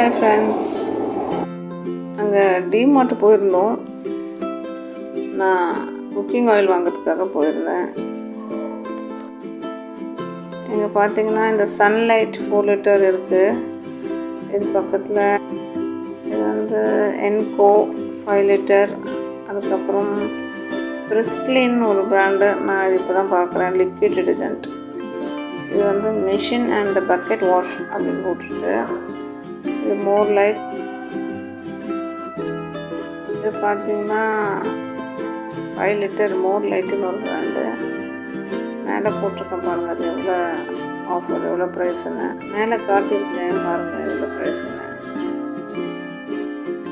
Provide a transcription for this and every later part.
Hi friends, அங்கே DMart போயிருந்தோம். நான் குக்கிங் ஆயில் வாங்கிறதுக்காக போயிருந்தேன். இங்கே பார்த்தீங்கன்னா இந்த சன்லைட் 4 லிட்டர் இருக்குது. இது பக்கத்தில் இது வந்து என்கோ 5 லிட்டர். அதுக்கப்புறம் பிரிஸ்க்ளின் ஒரு பிராண்டு. நான் இது இப்போ தான் பார்க்குறேன். Liquid detergent. இது வந்து மிஷின் அண்ட் பக்கெட் வாஷ் அப்படின்னு போட்டிருக்கு. இது மோர் லைட். இது பார்த்தீங்கன்னா 5 லிட்டர் மோர் லைட்டுன்னு ஒரு பிராண்டு. மேலே போட்டிருக்கேன் பாருங்கள், அது எவ்வளோ ஆஃபர், எவ்வளோ ப்ரைஸுன்னு மேலே காட்டியிருக்கேன் பாருங்கள் எவ்வளோ ப்ரைஸுன்னு.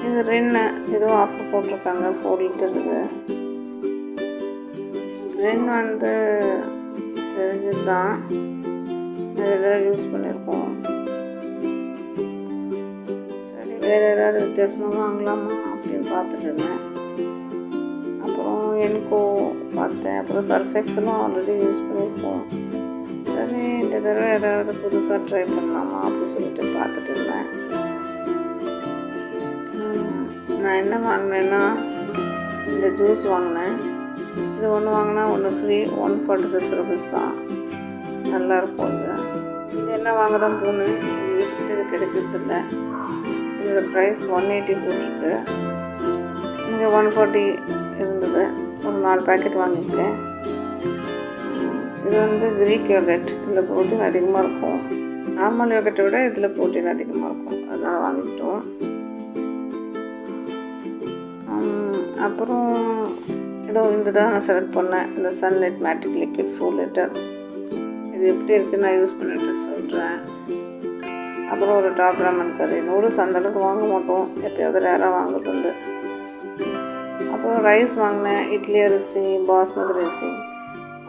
இது ரின்னு இதுவும் ஆஃபர் போட்டிருக்காங்க 4 லிட்டர். இது ரின் வந்து தெரிஞ்சது தான், நிறைய தடவை யூஸ் பண்ணியிருக்கோம். சரி, வேறு ஏதாவது வித்தியாசமாக வாங்கலாமா அப்படின்னு பார்த்துட்டு இருந்தேன். அப்புறம் என்கோ பார்த்தேன். அப்புறம் சர்ஃபெக்ஸ்லாம் ஆல்ரெடி யூஸ் பண்ணியிருக்கோம். சரி, இந்த தடவை ஏதாவது புதுசாக ட்ரை பண்ணலாமா அப்படி சொல்லிட்டு பார்த்துட்டு இருந்தேன். நான் என்ன வாங்கினேன்னா இந்த ஜூஸ் வாங்கினேன். இது ஒன்று வாங்கினா ஒன்று ஃப்ரீ. 146 rupees தான். நல்லாயிருக்கும். இது என்ன வாங்க தான் போனேன், எங்கள் வீட்டுக்கிட்ட இது கிடைக்கிறதில்ல. இதோட ப்ரைஸ் 180 போட்டிருக்கு. இங்கே 140 இருந்தது. ஒரு 4 பேக்கெட் வாங்கிக்கிட்டேன். இது வந்து க்ரீக் யோகட். இதில் ப்ரோட்டீன் அதிகமாக இருக்கும். நார்மல் யோகட்டை விட இதில் ப்ரோட்டீன் அதிகமாக இருக்கும். அதனால் வாங்கிக்கிட்டோம். அப்புறம் ஏதோ இந்த தான் நான் செலக்ட் பண்ணேன். இந்த சன்லைட் மேட்டிக் லிக்விட் 4 லிட்டர். இது எப்படி இருக்குன்னு நான் யூஸ் பண்ணிட்டு சொல்கிறேன். அப்புறம் ஒரு டாப் ராமன் கறி. நூடுல்ஸ் அந்தளவுக்கு வாங்க மாட்டோம், எப்போயாவது ரேராக வாங்குறது உண்டு. அப்புறம் ரைஸ் வாங்கினேன். இட்லி அரிசி, பாஸ்மதி ரைஸு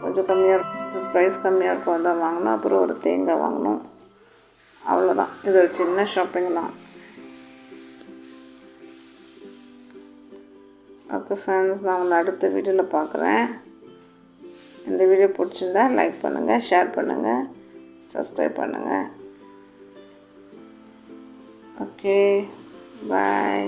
கொஞ்சம் கம்மியாக இருக்கும், ப்ரைஸ் கம்மியாக இருக்கும், அதான் வாங்கினோம். அப்புறம் ஒரு தேங்காய் வாங்கினோம். அவ்வளோதான். இது ஒரு சின்ன ஷாப்பிங் தான். ஓகே ஃப்ரெண்ட்ஸ், நான் உங்களை அடுத்த வீடியோவில் பார்க்குறேன். இந்த வீடியோ பிடிச்சிருந்தா லைக் பண்ணுங்கள், ஷேர் பண்ணுங்கள், சப்ஸ்கிரைப் பண்ணுங்கள். ஓகே, பாய்.